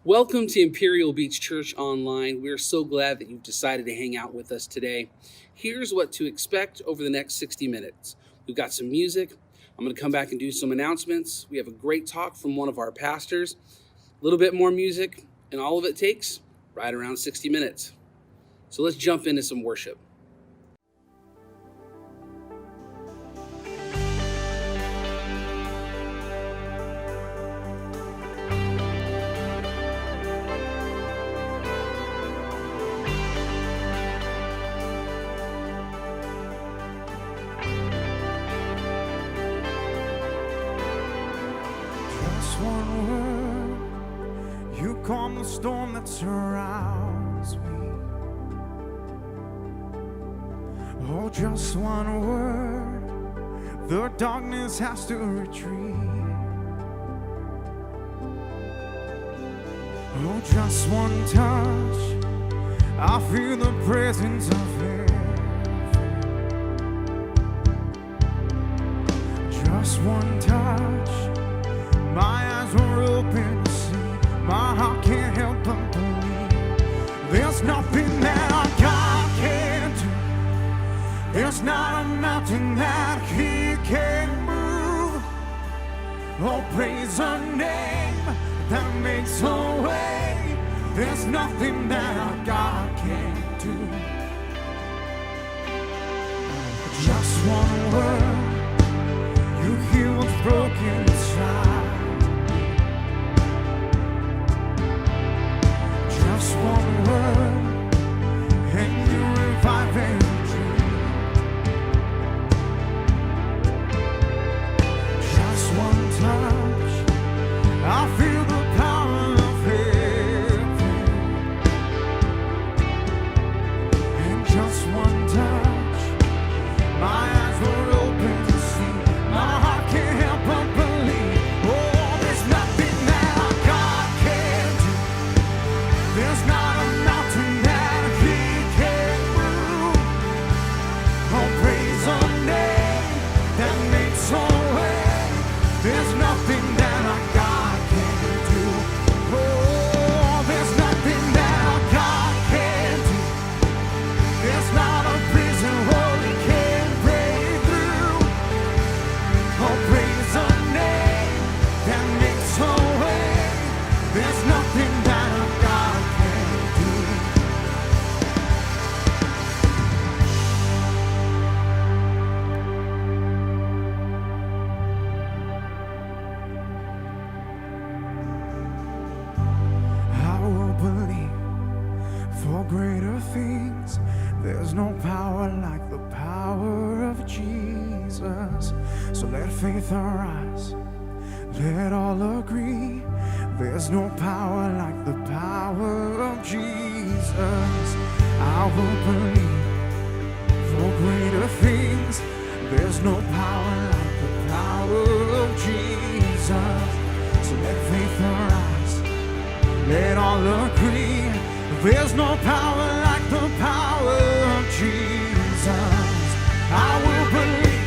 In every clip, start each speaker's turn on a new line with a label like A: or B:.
A: Welcome to Imperial Beach Church Online. We're so glad that you've decided to hang out with us today. Here's what to expect over the next 60 minutes. We've got some music. I'm going to come back and do some announcements. We have a great talk from one of our pastors, a little bit more music, and all of it takes right around 60 minutes. So let's jump into some worship.
B: Calm the storm that surrounds me. Oh, just one word, the darkness has to retreat. Oh, just one touch, I feel the presence of heaven. Just one touch, my eyes were open to see. My heart can't help but believe there's nothing that our God can't do. There's not a mountain that He can't move. Oh, praise the name that makes a way. There's nothing that our God can't do. Just one word, you heal what's broken inside. Just one word, and you revive every dream. Just one touch, I feel the power of heaven. And just one touch, my eyes were open to see. My heart can't help but believe. Oh, there's nothing that our God can't do. There's not a mountain that He can't move. Oh, praise the name that makes a way. There's nothing that our God can't do. Oh, there's nothing that our God can't do. There's not a prison wall He can't break through. Oh, praise the name that makes a way. There's nothing that our God can't do. I will believe for greater things. There's no power like the power of Jesus. So let faith arise. Let all agree. There's no power like the power of Jesus. I will believe for greater things. There's no power like the power of Jesus. So let faith arise. Let all agree. There's no power like the power of Jesus. I will believe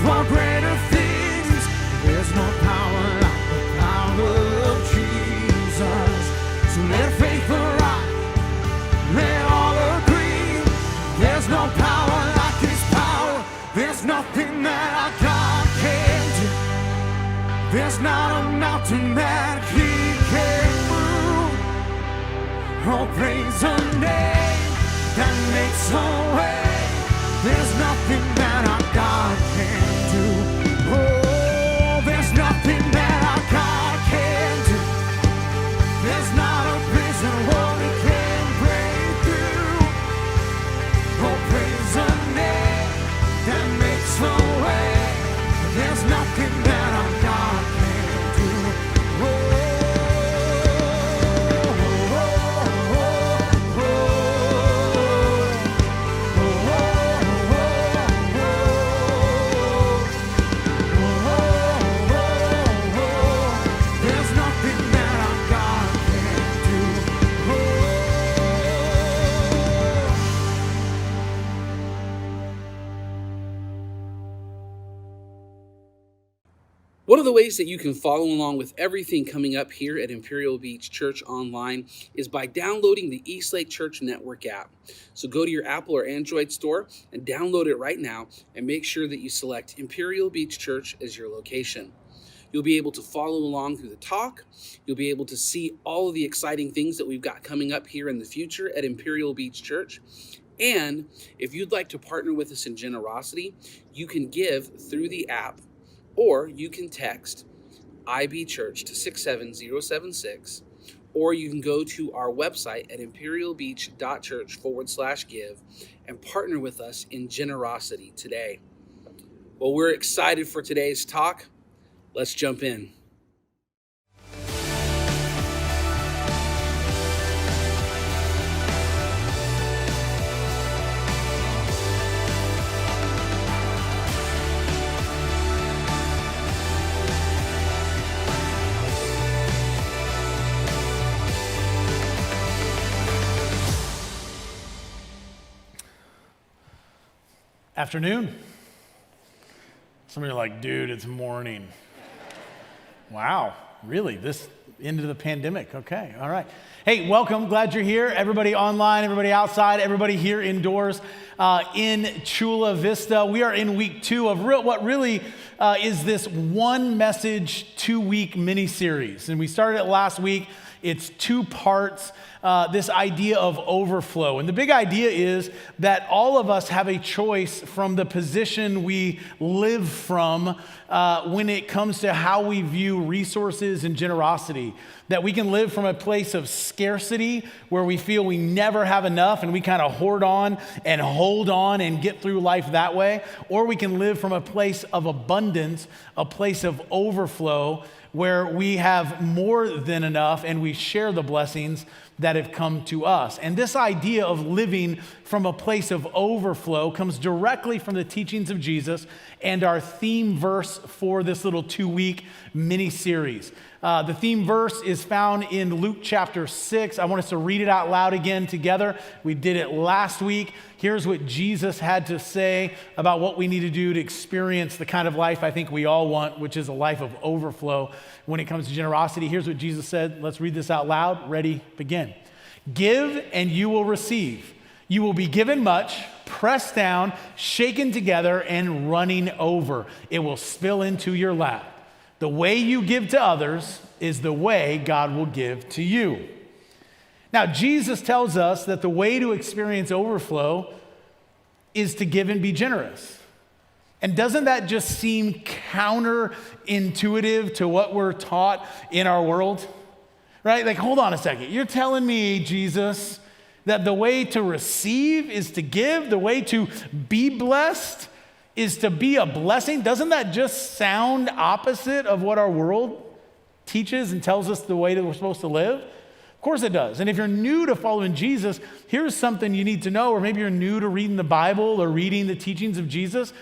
B: for greater things. There's no power like the power of Jesus. So let faith arise. Let all agree. There's no power like His power. There's nothing that our God can't do. There's not a mountain that He can't move. Oh, praise the name that makes a way. There's nothing that our God can't do. Oh, there's nothing that our God can't do. There's not a prison wall He can't break through. Oh, praise the name that makes a way. There's nothing that our God can't do. Oh, oh, oh, oh, oh, oh, oh, oh.
A: of the ways that you can follow along with everything coming up here at Imperial Beach Church Online is by downloading the Eastlake Church Network app. So go to your Apple or Android store and download it right now, and make sure that you select Imperial Beach Church as your location. You'll be able to follow along through the talk. You'll be able to see all of the exciting things that we've got coming up here in the future at Imperial Beach Church. And if you'd like to partner with us in generosity, you can give through the app, or you can text IB Church to 67076, or you can go to our website at imperialbeach.church/give and partner with us in generosity today. Well, we're excited for today's talk. Let's jump in.
C: Afternoon. Some of you are like, dude, it's morning. Wow, really? This into the pandemic? Okay, all right. Hey, welcome. Glad you're here. Everybody online, everybody outside, everybody here indoors in Chula Vista. We are in week 2 of what really is this one message 2-week mini-series. And we started it last week. It's 2 parts. This idea of overflow. And the big idea is that all of us have a choice from the position we live from when it comes to how we view resources and generosity. That we can live from a place of scarcity where we feel we never have enough and we kind of hoard on and hold on and get through life that way. Or we can live from a place of abundance, a place of overflow where we have more than enough and we share the blessings that have come to us. And this idea of living from a place of overflow comes directly from the teachings of Jesus and our theme verse for this little 2-week mini-series. The theme verse is found in Luke chapter 6. I want us to read it out loud again together. We did it last week. Here's what Jesus had to say about what we need to do to experience the kind of life I think we all want, which is a life of overflow when it comes to generosity. Here's what Jesus said. Let's read this out loud. Ready? Begin. Give and you will receive. You will be given much, pressed down, shaken together, and running over. It will spill into your lap. The way you give to others is the way God will give to you. Now, Jesus tells us that the way to experience overflow is to give and be generous. And doesn't that just seem counterintuitive to what we're taught in our world? Right? Like, hold on a second. You're telling me, Jesus, that the way to receive is to give, the way to be blessed is to be a blessing? Doesn't that just sound opposite of what our world teaches and tells us the way that we're supposed to live? Of course it does. And if you're new to following Jesus, here's something you need to know, or maybe you're new to reading the Bible or reading the teachings of Jesus,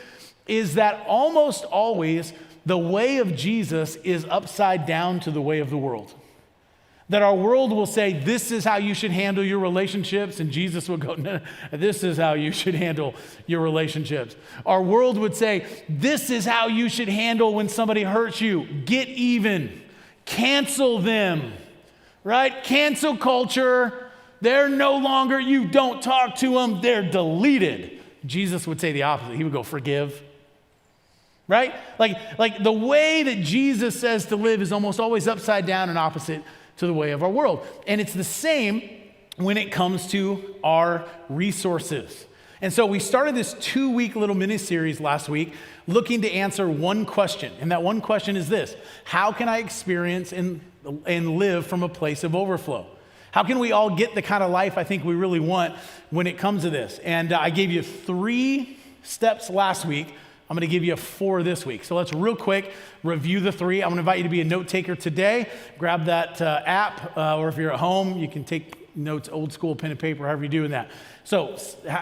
C: is that almost always the way of Jesus is upside down to the way of the world. That our world will say, this is how you should handle your relationships, and Jesus will go, no, this is how you should handle your relationships. Our world would say, this is how you should handle when somebody hurts you. Get even. Cancel them. Right? Cancel culture. They're no longer, you don't talk to them, they're deleted. Jesus would say the opposite. He would go, forgive. Right? Like the way that Jesus says to live is almost always upside down and opposite to the way of our world. And it's the same when it comes to our resources. And so we started this 2-week little mini-series last week looking to answer one question. And that one question is this: how can I experience and live from a place of overflow? How can we all get the kind of life I think we really want when it comes to this? And I gave you 3 steps last week. I'm going to give you 4 this week. So let's real quick review the 3. I'm going to invite you to be a note taker today. Grab that app, or if you're at home, you can take notes, old school, pen and paper, however you're doing that. So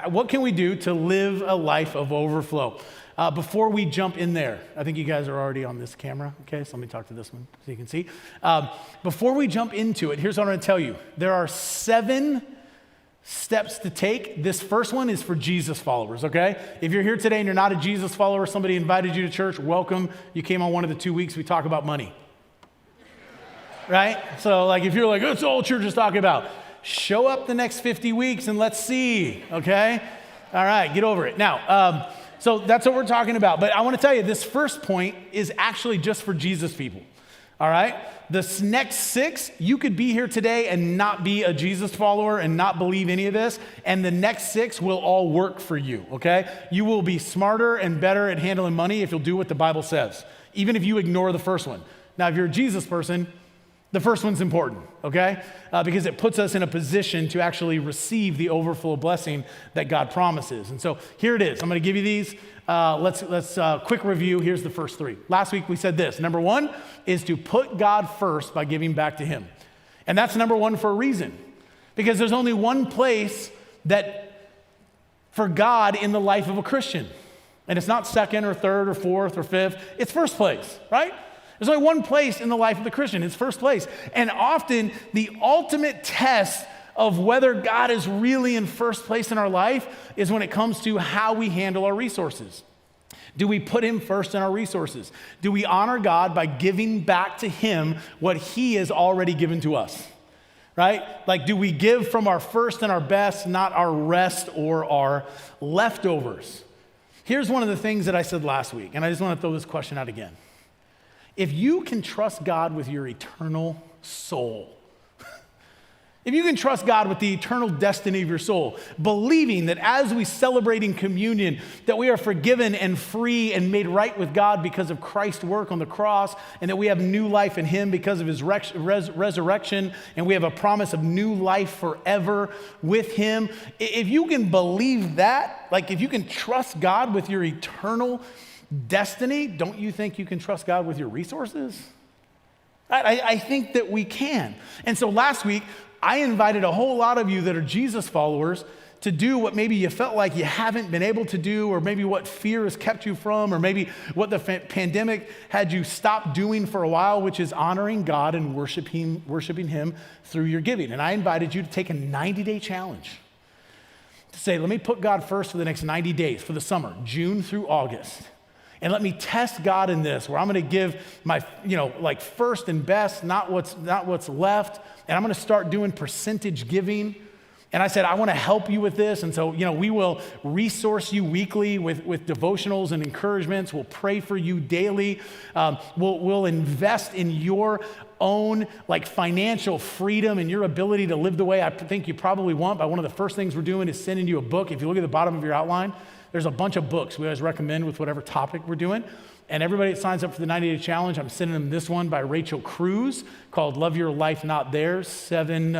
C: what can we do to live a life of overflow? Before we jump in there, I think you guys are already on this camera. Okay, so let me talk to this one so you can see. Before we jump into it, here's what I'm going to tell you. There are 7 steps to take. This first one is for Jesus followers, okay? If you're here today and you're not a Jesus follower, somebody invited you to church, welcome. You came on one of the 2 weeks we talk about money, right? So like if you're like, that's all church is talking about, show up the next 50 weeks and let's see, okay? All right, get over it. Now, so that's what we're talking about. But I want to tell you, this first point is actually just for Jesus people, all right? This next 6, you could be here today and not be a Jesus follower and not believe any of this, and the next 6 will all work for you, okay? You will be smarter and better at handling money if you'll do what the Bible says, even if you ignore the first one. Now, if you're a Jesus person, the first one's important, okay? Because it puts us in a position to actually receive the overflow blessing that God promises. And so here it is. I'm going to give you these. Let's quick review. Here's the first 3. Last week we said this. Number 1 is to put God first by giving back to him. And that's number 1 for a reason. Because there's only one place that for God in the life of a Christian. And it's not second or third or fourth or fifth. It's first place, right? There's only one place in the life of the Christian. It's first place. And often the ultimate test of whether God is really in first place in our life is when it comes to how we handle our resources. Do we put him first in our resources? Do we honor God by giving back to him what he has already given to us? Right? Like, do we give from our first and our best, not our rest or our leftovers? Here's one of the things that I said last week, and I just want to throw this question out again. If you can trust God with your eternal soul, if you can trust God with the eternal destiny of your soul, believing that as we celebrate in communion, that we are forgiven and free and made right with God because of Christ's work on the cross, and that we have new life in him because of his resurrection, and we have a promise of new life forever with him. If you can believe that, like if you can trust God with your eternal destiny, don't you think you can trust God with your resources? I think that we can. And so last week, I invited a whole lot of you that are Jesus followers to do what maybe you felt like you haven't been able to do, or maybe what fear has kept you from, or maybe what the pandemic had you stop doing for a while, which is honoring God and worshiping him through your giving. And I invited you to take a 90-day challenge to say, let me put God first for the next 90 days, for the summer, June through August. And let me test God in this, where I'm going to give my, like first and best, not what's left. And I'm going to start doing percentage giving. And I said, I want to help you with this. And so, we will resource you weekly with devotionals and encouragements. We'll pray for you daily. We'll invest in your own like financial freedom and your ability to live the way I think you probably want. But one of the first things we're doing is sending you a book. If you look at the bottom of your outline, there's a bunch of books we always recommend with whatever topic we're doing. And everybody that signs up for the 90-day challenge, I'm sending them this one by Rachel Cruz called Love Your Life, Not Theirs, 7,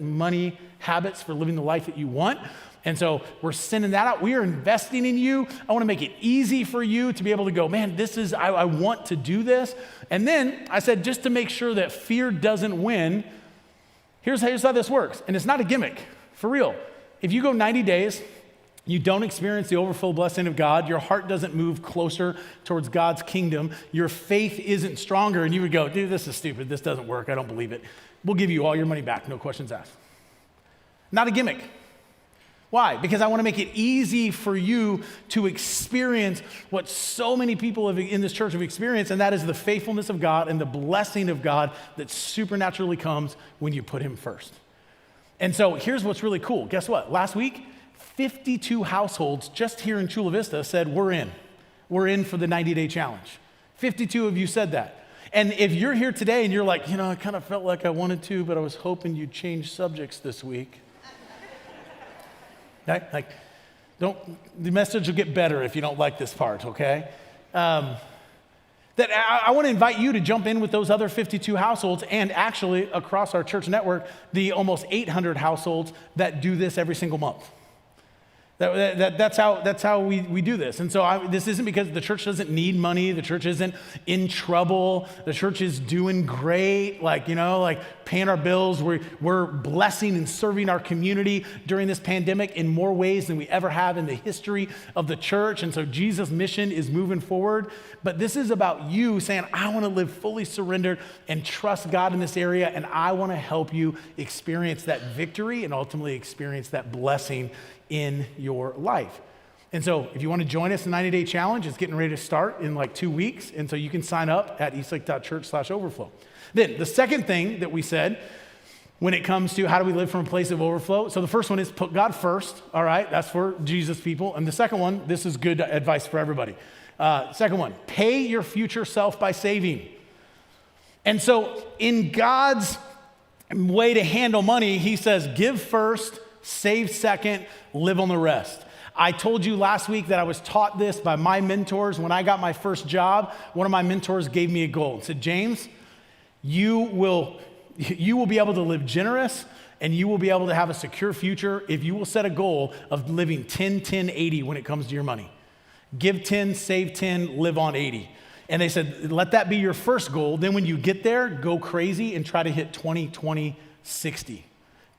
C: money habits for living the life that you want. And so we're sending that out. We are investing in you. I want to make it easy for you to be able to go, man, I want to do this. And then I said, just to make sure that fear doesn't win, here's how this works. And it's not a gimmick, for real. If you go 90 days, you don't experience the overflow blessing of God, your heart doesn't move closer towards God's kingdom, your faith isn't stronger, and you would go, dude, this is stupid, this doesn't work, I don't believe it. We'll give you all your money back, no questions asked. Not a gimmick. Why? Because I want to make it easy for you to experience what so many people in this church have experienced, and that is the faithfulness of God and the blessing of God that supernaturally comes when you put him first. And so here's what's really cool. Guess what? Last week, 52 households just here in Chula Vista said, we're in. We're in for the 90-day challenge. 52 of you said that. And if you're here today and you're like, I kind of felt like I wanted to, but I was hoping you'd change subjects this week. Right? The message will get better if you don't like this part, okay? I want to invite you to jump in with those other 52 households, and actually across our church network, the almost 800 households that do this every single month. That's how we do this. And so this isn't because the church doesn't need money. The church isn't in trouble. The church is doing great, like paying our bills. We're blessing and serving our community during this pandemic in more ways than we ever have in the history of the church. And so Jesus' mission is moving forward. But this is about you saying, I want to live fully surrendered and trust God in this area. And I want to help you experience that victory and ultimately experience that blessing in your life. And so if you want to join us in the 90-day challenge, it's getting ready to start in like 2 weeks. And so you can sign up at eastlake.church/overflow. Then the second thing that we said when it comes to how do we live from a place of overflow. So the first one is put God first. All right. That's for Jesus people. And the second one, this is good advice for everybody. Second one, pay your future self by saving. And so in God's way to handle money, he says, give first, save second, live on the rest. I told you last week that I was taught this by my mentors. When I got my first job, one of my mentors gave me a goal and said, James, you will be able to live generous and you will be able to have a secure future if you will set a goal of living 10, 10, 80 when it comes to your money. Give 10, save 10, live on 80. And they said, let that be your first goal. Then when you get there, go crazy and try to hit 20, 20, 60.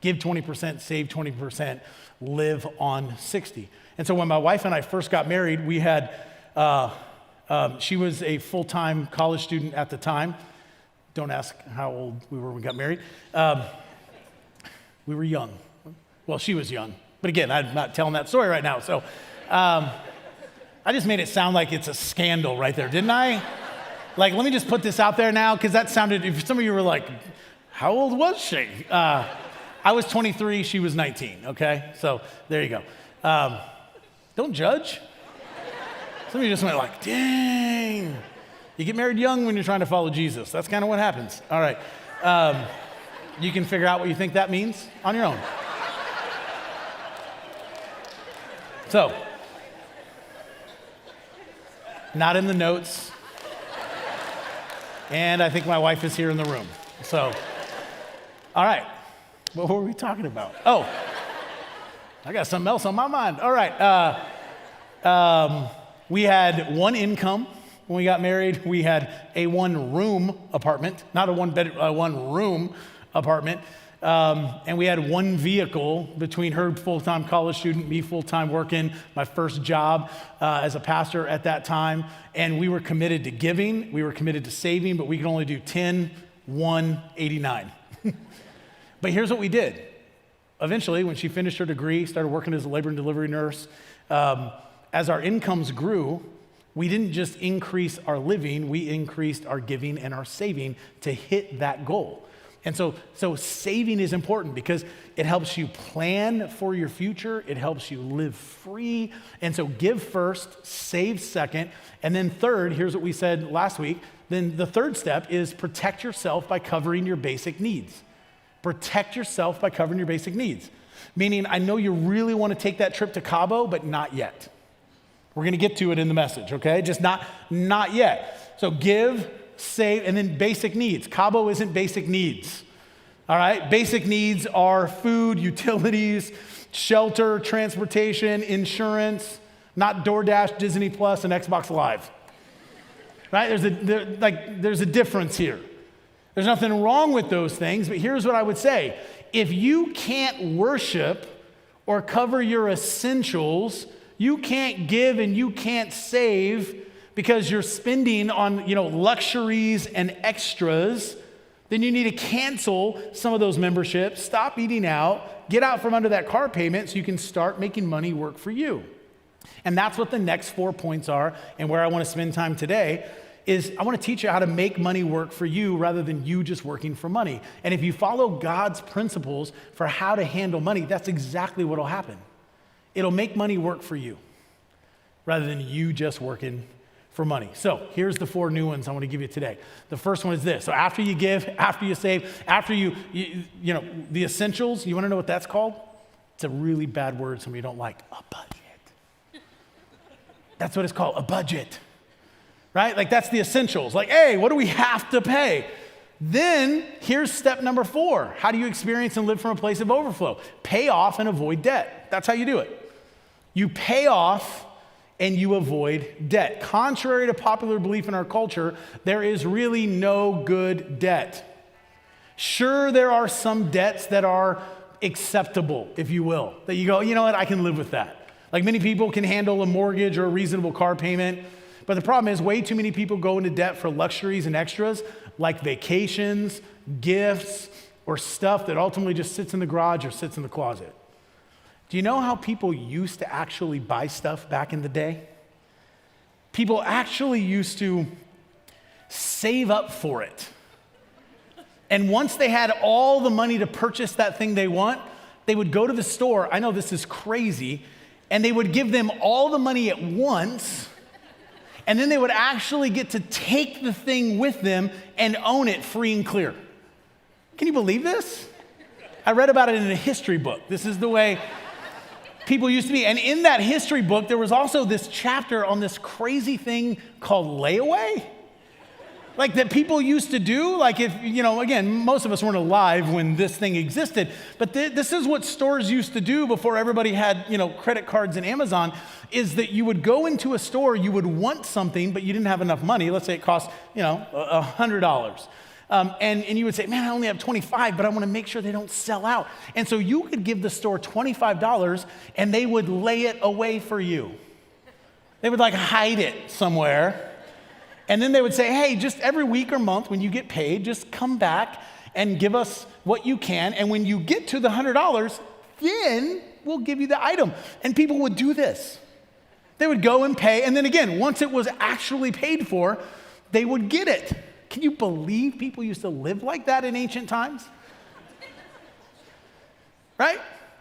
C: Give 20%, save 20%, live on 60. And so when my wife and I first got married, we had, she was a full-time college student at the time. Don't ask how old we were when we got married. We were young. Well, she was young. But again, I'm not telling that story right now. So I just made it sound like it's a scandal right there, didn't I? Like, let me just put this out there now, because that sounded, if some of you were like, how old was she? I was 23, she was 19, okay? So there you go. Don't judge. Some of you just went like, dang. You get married young when you're trying to follow Jesus. That's kind of what happens. All right. You can figure out what you think that means on your own. So, not in the notes. And I think my wife is here in the room. So, all right. What were we talking about? Oh, I got something else on my mind. All right. We had one income when we got married. We had a one-room apartment, not a one-room apartment. And we had one vehicle between her full-time college student, me full-time working, my first job as a pastor at that time. And we were committed to giving. We were committed to saving, but we could only do 10, 1, 89. But here's what we did. Eventually, when she finished her degree, started working as a labor and delivery nurse, as our incomes grew, we didn't just increase our living, we increased our giving and our saving to hit that goal. And so saving is important because it helps you plan for your future. It helps you live free. And so give first, save second. And then third, here's what we said last week. Then the third step is protect yourself by covering your basic needs. Protect yourself by covering your basic needs. Meaning, I know you really want to take that trip to Cabo, but not yet. We're going to get to it in the message, okay? Just not yet. So give, save, and then basic needs. Cabo isn't basic needs, all right? Basic needs are food, utilities, shelter, transportation, insurance, not DoorDash, Disney Plus, and Xbox Live, right? There's a difference here. There's nothing wrong with those things, but here's what I would say. If you can't worship or cover your essentials, you can't give and you can't save because you're spending on, luxuries and extras, then you need to cancel some of those memberships, stop eating out, get out from under that car payment so you can start making money work for you. And that's what the next 4 points are, and where I want to spend time today is I want to teach you how to make money work for you rather than you just working for money. And if you follow God's principles for how to handle money, that's exactly what will happen. It'll make money work for you rather than you just working for money. So here's the 4 new ones I want to give you today. The first one is this. So after you give, after you save, after you the essentials, you want to know what that's called? It's a really bad word some of you don't like. A budget. That's what it's called, a budget. Right? Like that's the essentials. Like, hey, what do we have to pay? Then here's step number 4. How do you experience and live from a place of overflow? Pay off and avoid debt. That's how you do it. You pay off and you avoid debt. Contrary to popular belief in our culture, there is really no good debt. Sure, there are some debts that are acceptable, if you will, that you go, you know what, I can live with that. Like many people can handle a mortgage or a reasonable car payment, but the problem is way too many people go into debt for luxuries and extras like vacations, gifts, or stuff that ultimately just sits in the garage or sits in the closet. Do you know how people used to actually buy stuff back in the day? People actually used to save up for it. And once they had all the money to purchase that thing they want, they would go to the store, I know this is crazy, and they would give them all the money at once, and then they would actually get to take the thing with them and own it free and clear. Can you believe this? I read about it in a history book. This is the way people used to be. And in that history book, there was also this chapter on this crazy thing called layaway. Like that people used to do, like if, again, most of us weren't alive when this thing existed, but this is what stores used to do before everybody had, credit cards and Amazon, is that you would go into a store, you would want something, but you didn't have enough money. Let's say it cost, $100. And you would say, man, I only have 25, but I want to make sure they don't sell out. And so you could give the store $25 and they would lay it away for you. They would hide it somewhere. And then they would say, hey, just every week or month when you get paid, just come back and give us what you can. And when you get to the $100, then we'll give you the item. And people would do this. They would go and pay. And then again, once it was actually paid for, they would get it. Can you believe people used to live like that in ancient times? Right?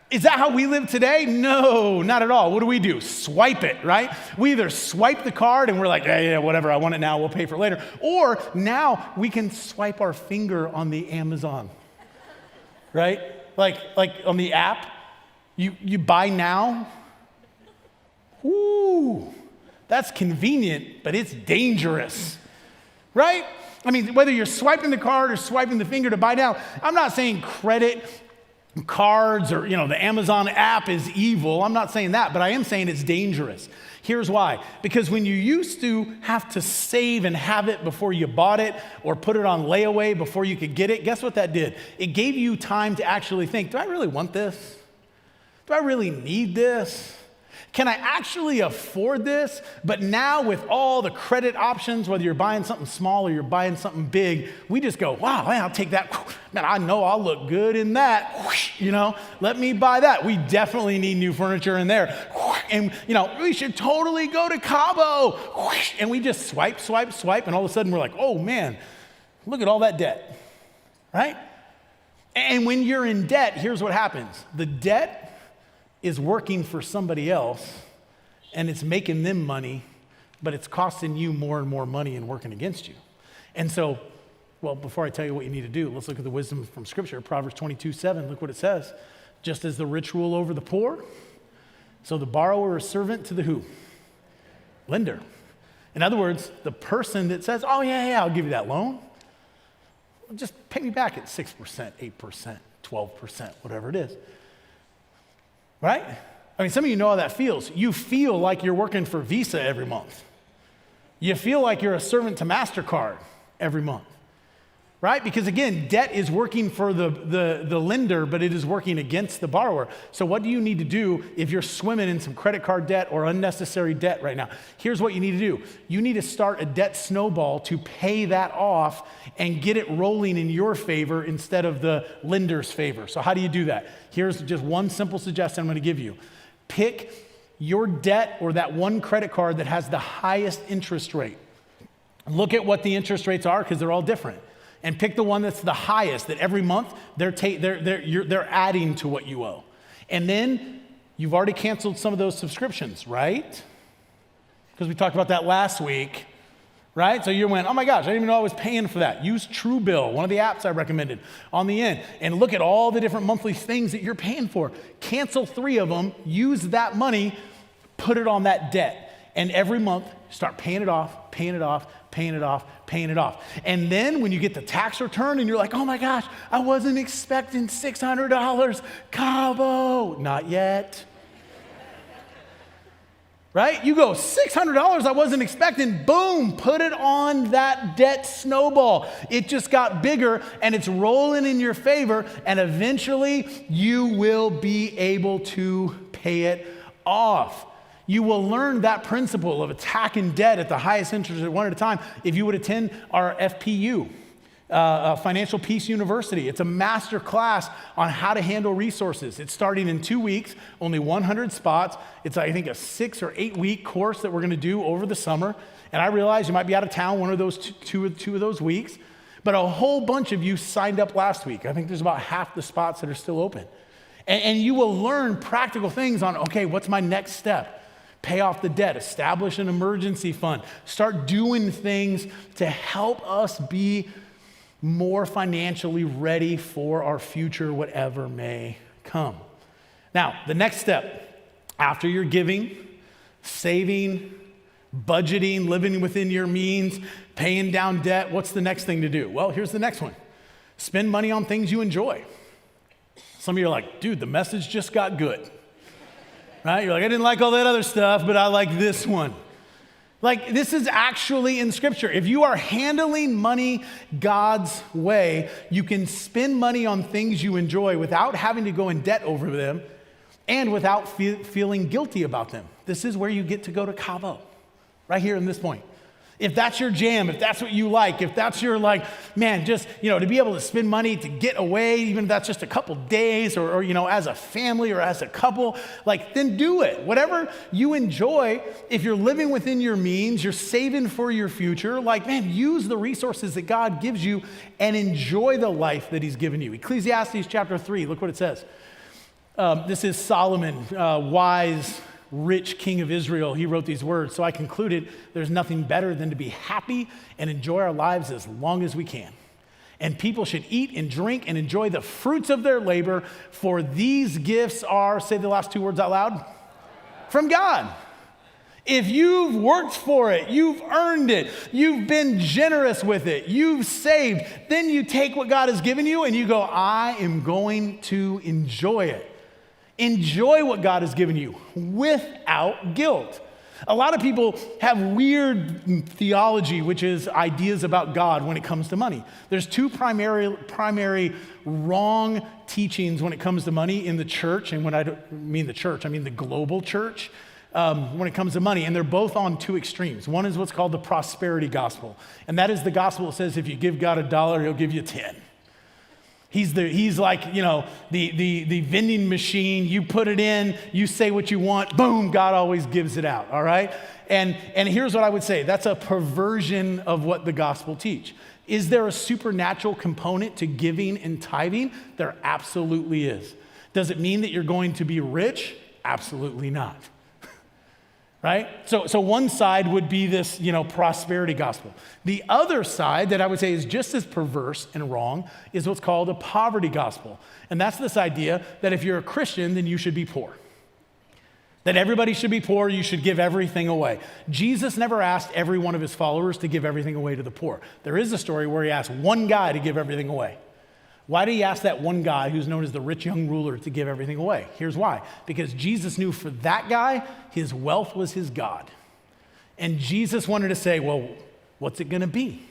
C: Is that how we live today? No, not at all. What do? Swipe it, right? We either swipe the card and we're like, yeah, whatever, I want it now, we'll pay for it later. Or now we can swipe our finger on the Amazon, right? Like on the app, you buy now. Ooh, that's convenient, but it's dangerous, right? I mean, whether you're swiping the card or swiping the finger to buy now, I'm not saying credit cards or, the Amazon app is evil. I'm not saying that, but I am saying it's dangerous. Here's why. Because when you used to have to save and have it before you bought it or put it on layaway before you could get it, guess what that did? It gave you time to actually think, do I really want this? Do I really need this? Can I actually afford this? But now with all the credit options, whether you're buying something small or you're buying something big, we just go, wow, man, I'll take that. Man, I know I'll look good in that. Let me buy that. We definitely need new furniture in there. And, we should totally go to Cabo. And we just swipe, and all of a sudden we're like, oh man, look at all that debt, right? And when you're in debt, here's what happens. The debt is working for somebody else and it's making them money, but it's costing you more and more money and working against you. And so, before I tell you what you need to do, let's look at the wisdom from Scripture. Proverbs 22:7, look what it says. Just as the rich rule over the poor, so the borrower is servant to the who? Lender. In other words, the person that says, oh yeah, I'll give you that loan. Just pay me back at 6%, 8%, 12%, whatever it is. Right? I mean, some of you know how that feels. You feel like you're working for Visa every month. You feel like you're a servant to MasterCard every month. Right? Because again, debt is working for the lender, but it is working against the borrower. So what do you need to do if you're swimming in some credit card debt or unnecessary debt right now? Here's what you need to do. You need to start a debt snowball to pay that off and get it rolling in your favor instead of the lender's favor. So how do you do that? Here's just one simple suggestion I'm going to give you. Pick your debt or that one credit card that has the highest interest rate. Look at what the interest rates are because they're all different. And pick the one that's the highest, that every month they're adding to what you owe. And then you've already canceled some of those subscriptions, right? Because we talked about that last week, right? So you went, oh my gosh, I didn't even know I was paying for that. Use Truebill, one of the apps I recommended on the end, and look at all the different monthly things that you're paying for. Cancel 3 of them, use that money, put it on that debt. And every month, start paying it off, paying it off, paying it off, paying it off. And then when you get the tax return and you're like, oh my gosh, I wasn't expecting $600, Cabo. Not yet. right? You go, $600 I wasn't expecting, boom, put it on that debt snowball. It just got bigger and it's rolling in your favor, and eventually you will be able to pay it off. You will learn that principle of attacking debt at the highest interest rate one at a time if you would attend our FPU, Financial Peace University. It's a master class on how to handle resources. It's starting in 2 weeks, only 100 spots. It's, I think, a 6 or 8 week course that we're going to do over the summer. And I realize you might be out of town one of those two of those weeks, but a whole bunch of you signed up last week. I think there's about half the spots that are still open. And you will learn practical things on, okay, what's my next step? Pay off the debt, establish an emergency fund, start doing things to help us be more financially ready for our future, whatever may come. Now, the next step, after you're giving, saving, budgeting, living within your means, paying down debt, what's the next thing to do? Well, here's the next one. Spend money on things you enjoy. Some of you are like, dude, the message just got good. Right? You're like, I didn't like all that other stuff, but I like this one. Like, this is actually in Scripture. If you are handling money God's way, you can spend money on things you enjoy without having to go in debt over them and without feeling guilty about them. This is where you get to go to Cabo, right here in this point. If that's your jam, if that's what you like, if that's your man, just, to be able to spend money to get away, even if that's just a couple days or as a family or as a couple, then do it. Whatever you enjoy, if you're living within your means, you're saving for your future, use the resources that God gives you and enjoy the life that he's given you. Ecclesiastes chapter 3, look what it says. This is Solomon, wise, rich king of Israel. He wrote these words. So I concluded there's nothing better than to be happy and enjoy our lives as long as we can. And people should eat and drink and enjoy the fruits of their labor, for these gifts are, say the last two words out loud, from God. If you've worked for it, you've earned it, you've been generous with it, you've saved, then you take what God has given you and you go, I am going to enjoy it. Enjoy what God has given you without guilt. A lot of people have weird theology, which is ideas about God when it comes to money. There's two primary wrong teachings when it comes to money in the church, and when I don't mean the church, I mean the global church, when it comes to money, and they're both on two extremes. One is what's called the prosperity gospel, and that is the gospel that says if you give God $1, he'll give you 10. He's like, the vending machine. You put it in, you say what you want, boom, God always gives it out, all right? And here's what I would say. That's a perversion of what the gospel teach. Is there a supernatural component to giving and tithing? There absolutely is. Does it mean that you're going to be rich? Absolutely not. Right? So one side would be this, prosperity gospel. The other side that I would say is just as perverse and wrong is what's called a poverty gospel. And that's this idea that if you're a Christian, then you should be poor. That everybody should be poor, you should give everything away. Jesus never asked every one of his followers to give everything away to the poor. There is a story where he asked one guy to give everything away. Why did he ask that one guy who's known as the rich young ruler to give everything away? Here's why. Because Jesus knew for that guy, his wealth was his God. And Jesus wanted to say, well, what's it going to be?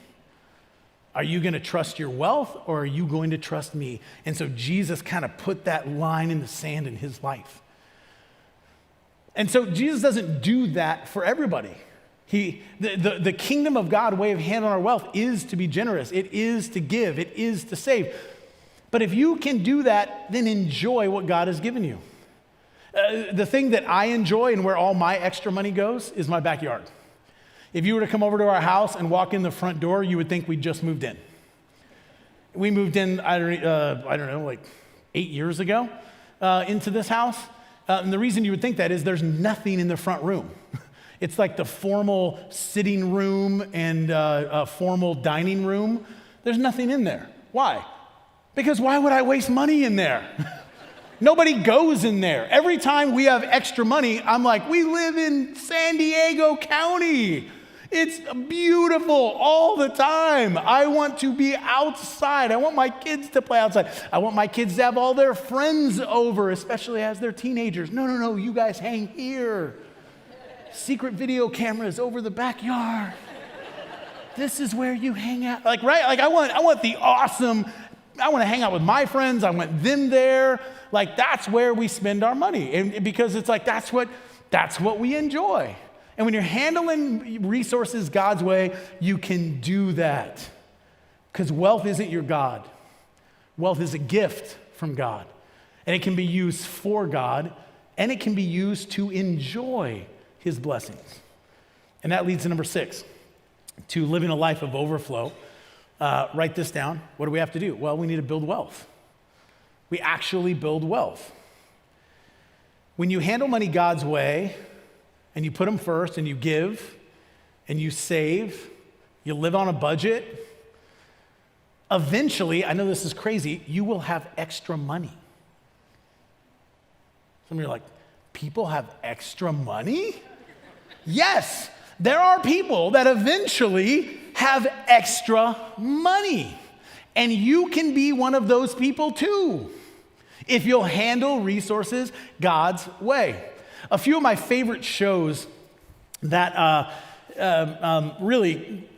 C: Are you going to trust your wealth or are you going to trust me? And so Jesus kind of put that line in the sand in his life. And so Jesus doesn't do that for everybody. The kingdom of God way of handling our wealth is to be generous. It is to give. It is to save. But if you can do that, then enjoy what God has given you. The thing that I enjoy and where all my extra money goes is my backyard. If you were to come over to our house and walk in the front door, you would think we just moved in. We moved in, I don't know, like 8 years ago into this house. And the reason you would think that is there's nothing in the front room. It's like the formal sitting room and a formal dining room. There's nothing in there. Why? Because why would I waste money in there? Nobody goes in there. Every time we have extra money, I'm like, we live in San Diego County. It's beautiful all the time. I want to be outside. I want my kids to play outside. I want my kids to have all their friends over, especially as they're teenagers. No, you guys hang here. Secret video cameras over the backyard. This is where you hang out. Like, right? Like, I want the awesome, I want to hang out with my friends. I want them there. Like, that's where we spend our money. And because it's like, that's what we enjoy. And when you're handling resources God's way, you can do that. Because wealth isn't your God. Wealth is a gift from God. And it can be used for God, and it can be used to enjoy his blessings. And that leads to number 6, to living a life of overflow. Write this down. What do we have to do? Well, we need to build wealth. We actually build wealth. When you handle money God's way, and you put them first, and you give, and you save, you live on a budget, eventually, I know this is crazy, you will have extra money. Some of you are like, people have extra money? Yes, there are people that eventually have extra money. And you can be one of those people too, if you'll handle resources God's way. A few of my favorite shows that really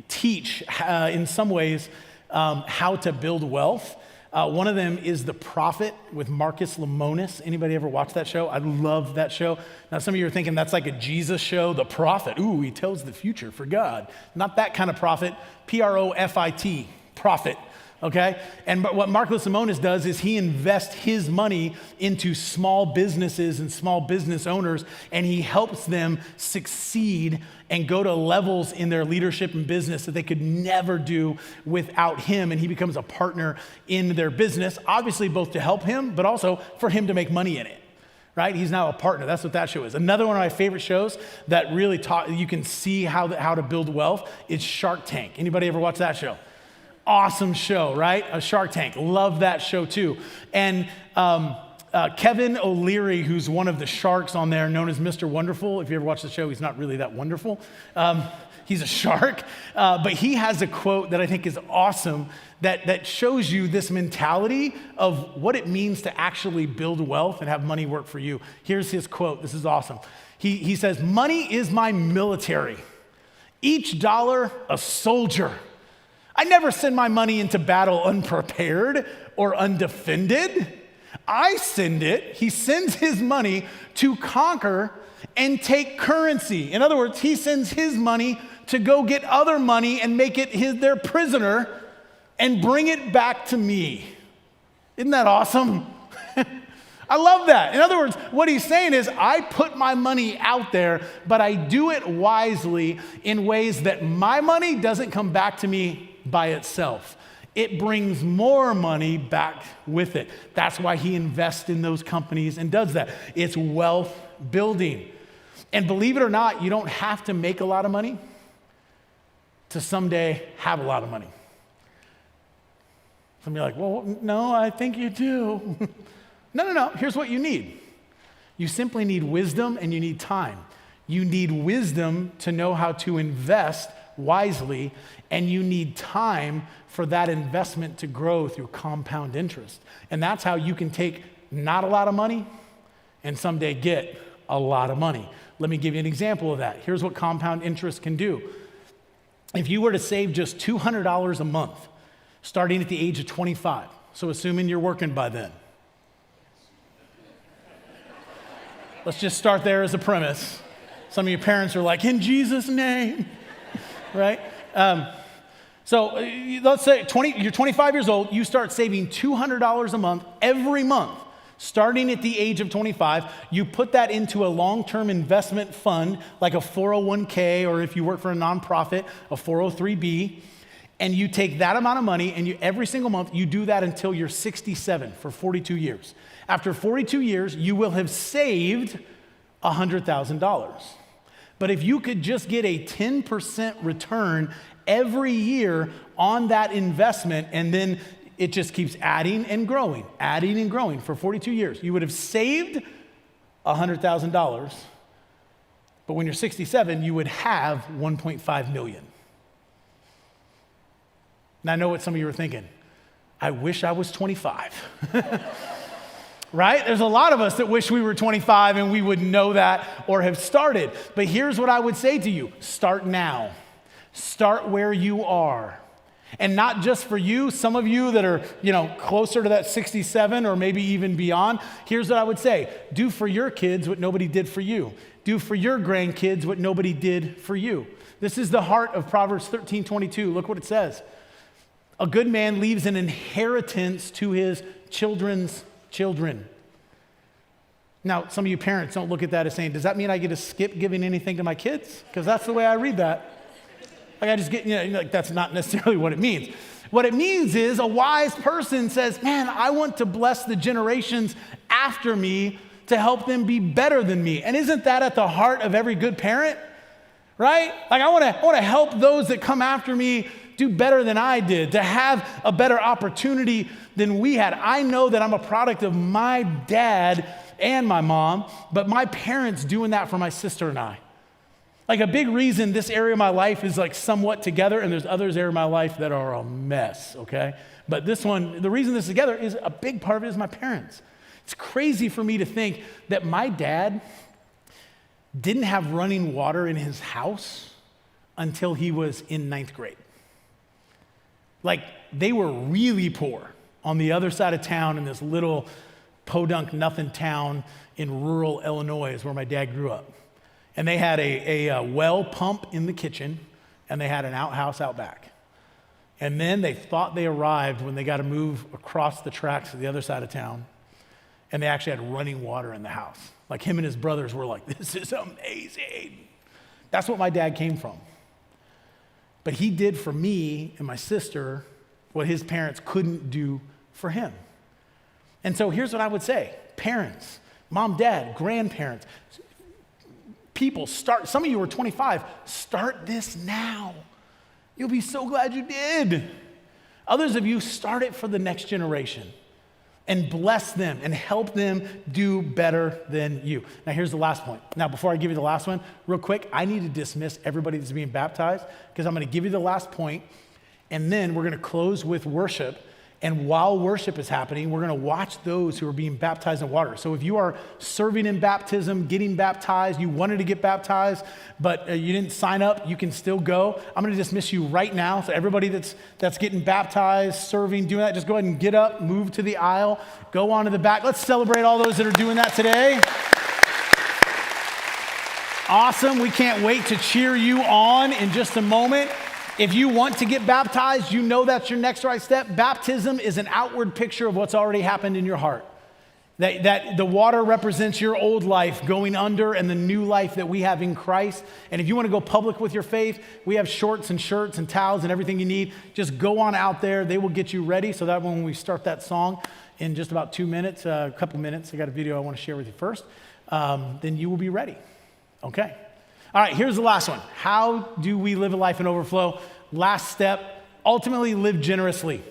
C: teach, in some ways, how to build wealth. One of them is The Prophet with Marcus Lemonis. Anybody ever watch that show? I love that show. Now, some of you are thinking that's like a Jesus show, The Prophet. Ooh, he tells the future for God. Not that kind of prophet, Profit, prophet, okay? And what Marcus Lemonis does is he invests his money into small businesses and small business owners, and he helps them succeed and go to levels in their leadership and business that they could never do without him. And he becomes a partner in their business, obviously both to help him, but also for him to make money in it, right? He's now a partner. That's what that show is. Another one of my favorite shows that really you can see how to build wealth is Shark Tank. Anybody ever watch that show? Awesome show, right? A Shark Tank. Love that show too. And Kevin O'Leary, who's one of the sharks on there, known as Mr. Wonderful. If you ever watch the show, he's not really that wonderful. He's a shark. But he has a quote that I think is awesome that shows you this mentality of what it means to actually build wealth and have money work for you. Here's his quote. This is awesome. He says, "Money is my military. Each dollar a soldier. I never send my money into battle unprepared or undefended. I send it," he sends his money to conquer and take currency. In other words, he sends his money to go get other money and make it their prisoner and bring it back to me. Isn't that awesome? I love that. In other words, what he's saying is, I put my money out there, but I do it wisely in ways that my money doesn't come back to me by itself. It brings more money back with it. That's why he invests in those companies and does that. It's wealth building. And believe it or not, you don't have to make a lot of money to someday have a lot of money. Some of you are like, well, no, I think you do. No. Here's what you need. You simply need wisdom and you need time. You need wisdom to know how to invest wisely, and you need time for that investment to grow through compound interest. And that's how you can take not a lot of money and someday get a lot of money. Let me give you an example of that. Here's what compound interest can do. If you were to save just $200 a month, starting at the age of 25, so assuming you're working by then. Let's just start there as a premise. Some of your parents are like, in Jesus' name, right? So let's say you're 25 years old, you start saving $200 a month every month. Starting at the age of 25, you put that into a long-term investment fund, like a 401k, or if you work for a nonprofit, a 403b, and you take that amount of money, and every single month, you do that until you're 67 for 42 years. After 42 years, you will have saved $100,000. But if you could just get a 10% return every year on that investment, and then it just keeps adding and growing for 42 years, you would have saved $100,000. But when you're 67, you would have $1.5 million. Now, I know what some of you are thinking. I wish I was 25. right? There's a lot of us that wish we were 25 and we would know that or have started. But here's what I would say to you. Start now. Start where you are. And not just for you, some of you that are, closer to that 67 or maybe even beyond, here's what I would say. Do for your kids what nobody did for you. Do for your grandkids what nobody did for you. This is the heart of Proverbs 13:22. Look what it says. A good man leaves an inheritance to his children's children. Now, some of you parents don't look at that as saying, does that mean I get to skip giving anything to my kids? Because that's the way I read that. Like I just get, that's not necessarily what it means. What it means is a wise person says, man, I want to bless the generations after me to help them be better than me. And isn't that at the heart of every good parent? Right? Like I want to help those that come after me do better than I did, to have a better opportunity than we had. I know that I'm a product of my dad and my mom, but my parents doing that for my sister and I. Like a big reason this area of my life is like somewhat together, and there's others area of my life that are a mess, okay? But this one, the reason this is together is a big part of it is my parents. It's crazy for me to think that my dad didn't have running water in his house until he was in 9th grade. Like they were really poor on the other side of town in this little podunk nothing town in rural Illinois is where my dad grew up. And they had a well pump in the kitchen, and they had an outhouse out back. And then they thought they arrived when they got to move across the tracks to the other side of town, and they actually had running water in the house. Like him and his brothers were like, this is amazing. That's what my dad came from. But he did for me and my sister what his parents couldn't do for him. And so here's what I would say. Parents, mom, dad, grandparents, people, start. Some of you are 25. Start this now. You'll be so glad you did. Others of you, start it for the next generation and bless them and help them do better than you. Now, here's the last point. Now, before I give you the last one, real quick, I need to dismiss everybody that's being baptized because I'm going to give you the last point, and then we're going to close with worship. And while worship is happening, we're going to watch those who are being baptized in water. So if you are serving in baptism, getting baptized, you wanted to get baptized, but you didn't sign up, you can still go. I'm going to dismiss you right now. So everybody that's getting baptized, serving, doing that, just go ahead and get up, move to the aisle, go on to the back. Let's celebrate all those that are doing that today. Awesome. We can't wait to cheer you on in just a moment. If you want to get baptized, you know that's your next right step. Baptism is an outward picture of what's already happened in your heart. That the water represents your old life going under and the new life that we have in Christ. And if you want to go public with your faith, we have shorts and shirts and towels and everything you need. Just go on out there. They will get you ready so that when we start that song in just about 2 minutes, a couple minutes, I got a video I want to share with you first, then you will be ready. Okay. All right, here's the last one. How do we live a life in overflow? Last step, ultimately live generously.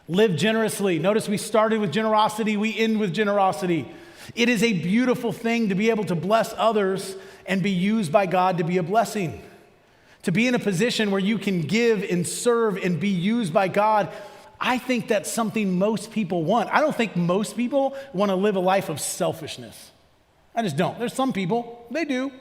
C: Live generously. Notice we started with generosity, we end with generosity. It is a beautiful thing to be able to bless others and be used by God to be a blessing. To be in a position where you can give and serve and be used by God, I think that's something most people want. I don't think most people want to live a life of selfishness. I just don't. There's some people, they do.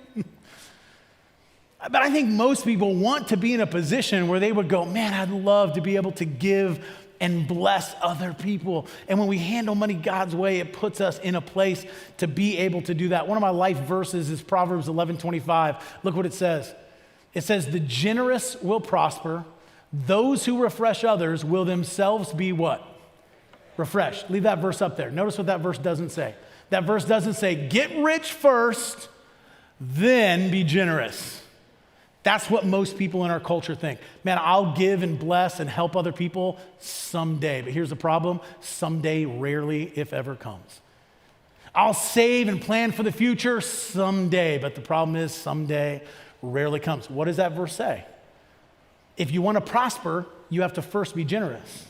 C: But I think most people want to be in a position where they would go, man, I'd love to be able to give and bless other people. And when we handle money God's way, it puts us in a place to be able to do that. One of my life verses is Proverbs 11:25. Look what it says. It says, the generous will prosper. Those who refresh others will themselves be what? Refreshed. Leave that verse up there. Notice what that verse doesn't say. That verse doesn't say, get rich first, then be generous. That's what most people in our culture think. Man, I'll give and bless and help other people someday. But here's the problem. Someday rarely, if ever, comes. I'll save and plan for the future someday. But the problem is someday rarely comes. What does that verse say? If you want to prosper, you have to first be generous.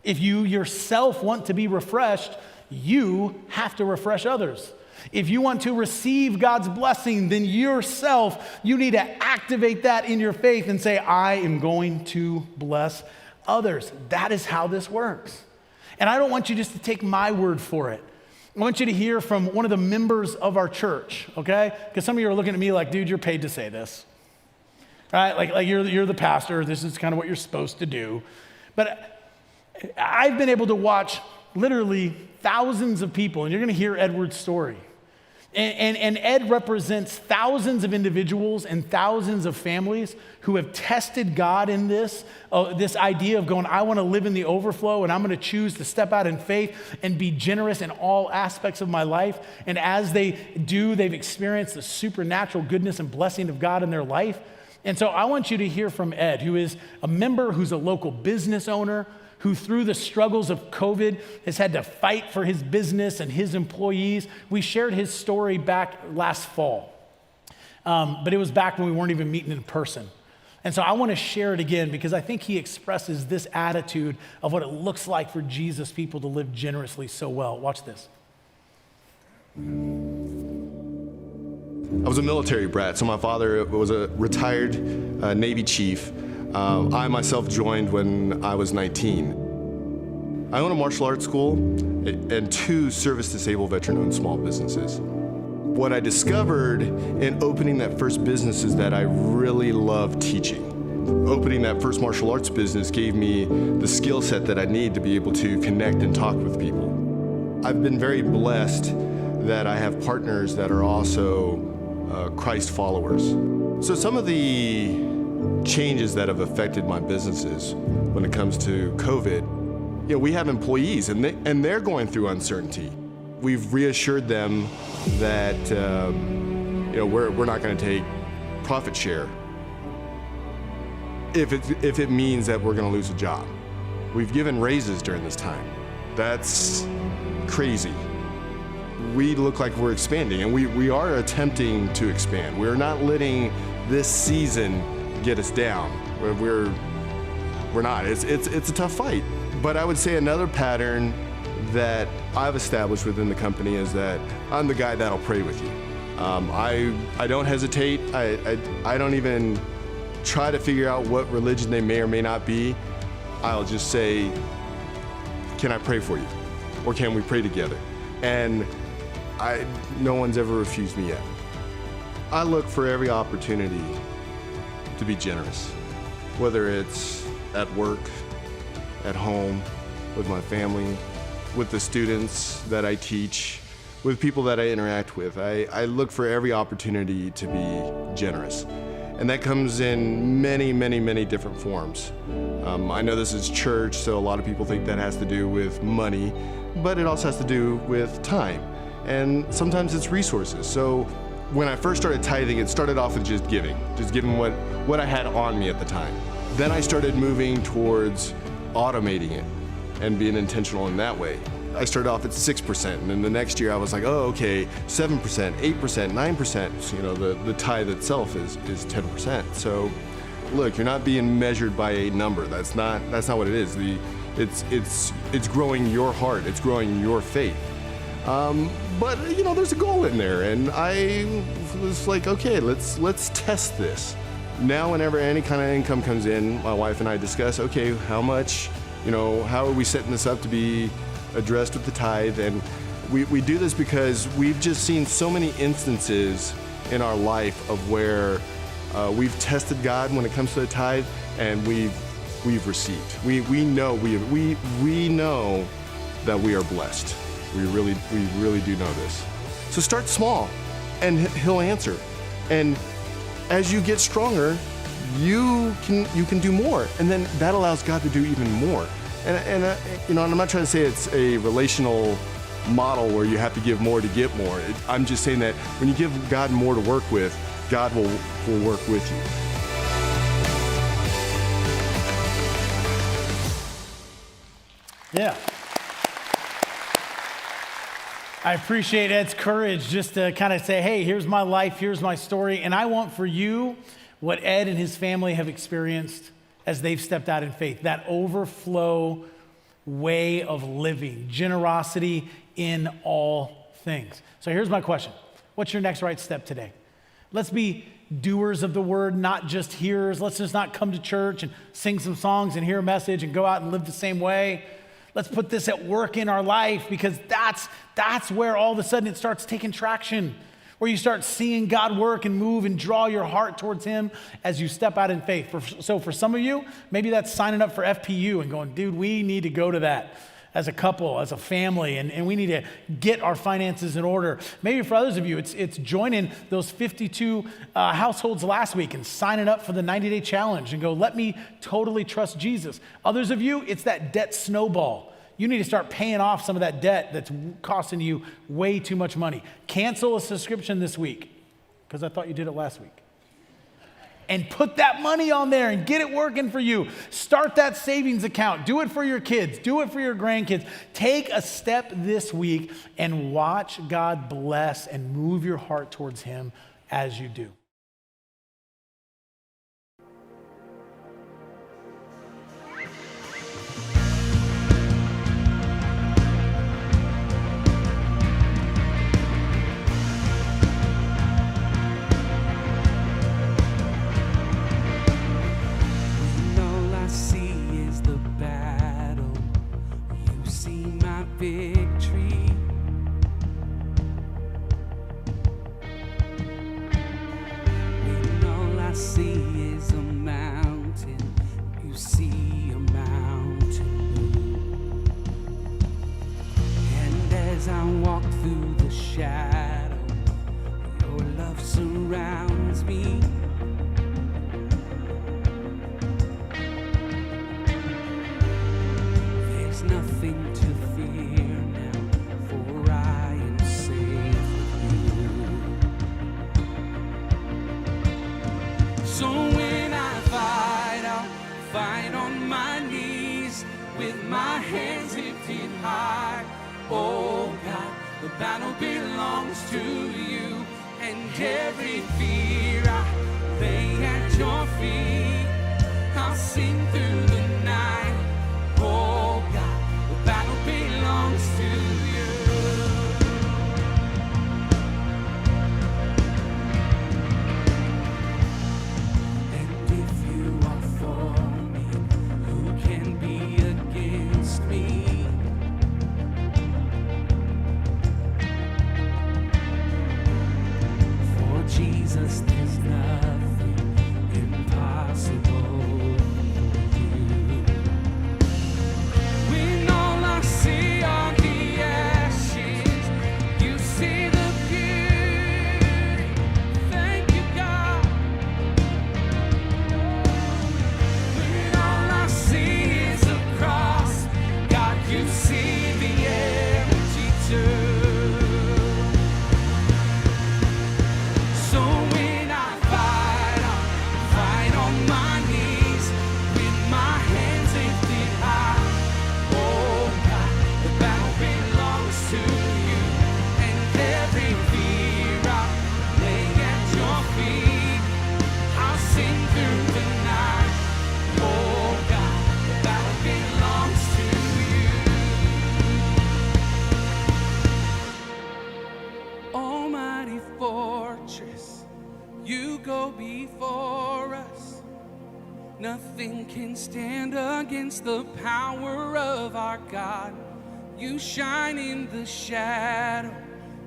C: If you yourself want to be refreshed, you have to refresh others. If you want to receive God's blessing, then yourself, you need to activate that in your faith and say, I am going to bless others. That is how this works. And I don't want you just to take my word for it. I want you to hear from one of the members of our church, okay? Because some of you are looking at me like, dude, you're paid to say this, right? Like you're the pastor. This is kind of what you're supposed to do. But I've been able to watch literally thousands of people, and you're going to hear Edward's story. And Ed represents thousands of individuals and thousands of families who have tested God in this idea of going, I want to live in the overflow, and I'm going to choose to step out in faith and be generous in all aspects of my life. And as they do, they've experienced the supernatural goodness and blessing of God in their life. And so I want you to hear from Ed, who is a member, who's a local business owner, who through the struggles of COVID has had to fight for his business and his employees. We shared his story back last fall, but it was back when we weren't even meeting in person. And so I want to share it again because I think he expresses this attitude of what it looks like for Jesus people to live generously so well. Watch this.
D: I was a military brat, so my father was a retired Navy chief. I myself joined when I was 19. I own a martial arts school and 2 service-disabled veteran-owned small businesses. What I discovered in opening that first business is that I really love teaching. Opening that first martial arts business gave me the skill set that I need to be able to connect and talk with people. I've been very blessed that I have partners that are also Christ followers. So some of the changes that have affected my businesses when it comes to COVID, we have employees and they're going through uncertainty. We've reassured them that we're not going to take profit share if it means that we're going to lose a job. We've given raises during this time. That's crazy. We look like we're expanding, and we are attempting to expand. We're not letting this season get us down. We're not. It's a tough fight. But I would say another pattern that I've established within the company is that I'm the guy that'll pray with you. I don't hesitate. I don't even try to figure out what religion they may or may not be. I'll just say, can I pray for you? Or can we pray together? And no one's ever refused me yet. I look for every opportunity to be generous, whether it's at work, at home, with my family, with the students that I teach, with people that I interact with. I look for every opportunity to be generous. And that comes in many, many, many different forms. I know this is church, so a lot of people think that has to do with money, but it also has to do with time. And sometimes it's resources. So when I first started tithing, it started off with just giving what I had on me at the time. Then I started moving towards automating it and being intentional in that way. I started off at 6%, and then the next year I was like, oh, okay, 7%, 8%, 9%. The tithe itself is 10%. So look, you're not being measured by a number. That's not what it is. It's growing your heart. It's growing your faith. But there's a goal in there, and I was like, okay, let's test this. Now, whenever any kind of income comes in, my wife and I discuss, okay, how much, how are we setting this up to be addressed with the tithe? And we do this because we've just seen so many instances in our life of where we've tested God when it comes to the tithe, and we've received. We know that we are blessed. We really do know this. So start small, and He'll answer. And as you get stronger, you can do more, and then that allows God to do even more. And I'm not trying to say it's a relational model where you have to give more to get more. I'm just saying that when you give God more to work with, God will work with you.
C: Yeah. I appreciate Ed's courage just to kind of say, hey, here's my life, here's my story. And I want for you what Ed and his family have experienced as they've stepped out in faith, that overflow way of living, generosity in all things. So here's my question. What's your next right step today? Let's be doers of the word, not just hearers. Let's just not come to church and sing some songs and hear a message and go out and live the same way. Let's put this at work in our life, because that's where all of a sudden it starts taking traction, where you start seeing God work and move and draw your heart towards him as you step out in faith. So for some of you, maybe that's signing up for FPU and going, dude, we need to go to that as a couple, as a family, and we need to get our finances in order. Maybe for others of you, it's joining those 52 households last week and signing up for the 90-day challenge and go, let me totally trust Jesus. Others of you, it's that debt snowball. You need to start paying off some of that debt that's costing you way too much money. Cancel a subscription this week, because I thought you did it last week. And put that money on there and get it working for you. Start that savings account. Do it for your kids. Do it for your grandkids. Take a step this week and watch God bless and move your heart towards him as you do.
E: Victory. When all I see is a mountain, you see a mountain. And as I walk through the shadow, your love surrounds me. There's nothing to fear now, for I am safe with you. So when I fight, I'll fight on my knees with my hands lifted high. Oh God, the battle belongs to you, and every fear I lay at your feet. I'll sing through the night. Oh God, the battle belongs to you. And if you are for me, who can be against me? For Jesus, there's nothing impossible. Nothing can stand against the power of our God. You shine in the shadow.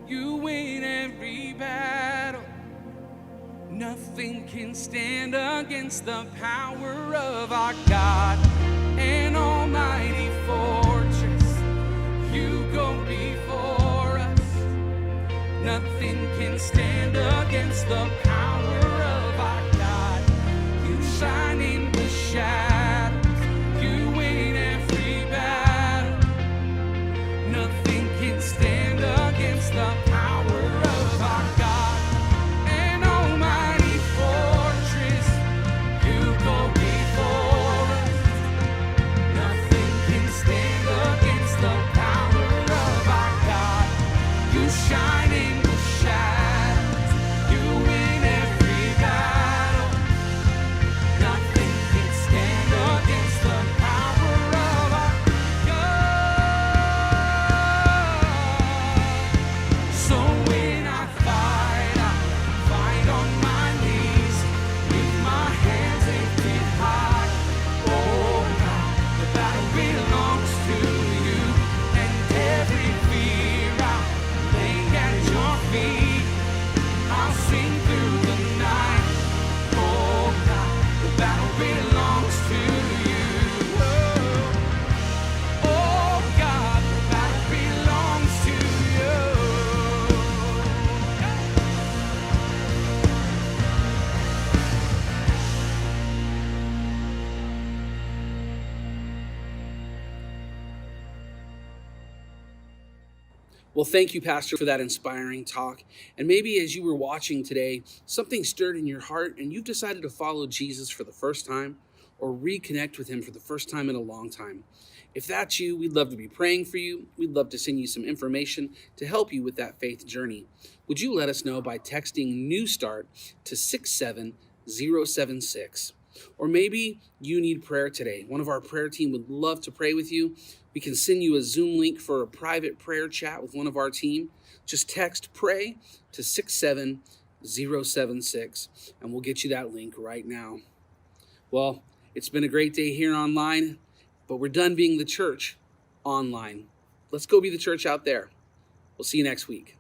E: You win every battle. Nothing can stand against the power of our God. An almighty fortress, you go before us. Nothing can stand against the power of our God. You shine in the shadows, you win every battle. Nothing can stand against the power of our God. An almighty fortress, you go before us. Nothing can
A: Well, thank you, Pastor, for that inspiring talk. And maybe as you were watching today, something stirred in your heart and you've decided to follow Jesus for the first time or reconnect with him for the first time in a long time. If that's you, we'd love to be praying for you. We'd love to send you some information to help you with that faith journey. Would you let us know by texting New Start to 67076? Or maybe you need prayer today. One of our prayer team would love to pray with you. We can send you a Zoom link for a private prayer chat with one of our team. Just text PRAY to 67076 and we'll get you that link right now. Well, it's been a great day here online, but we're done being the church online. Let's go be the church out there. We'll see you next week.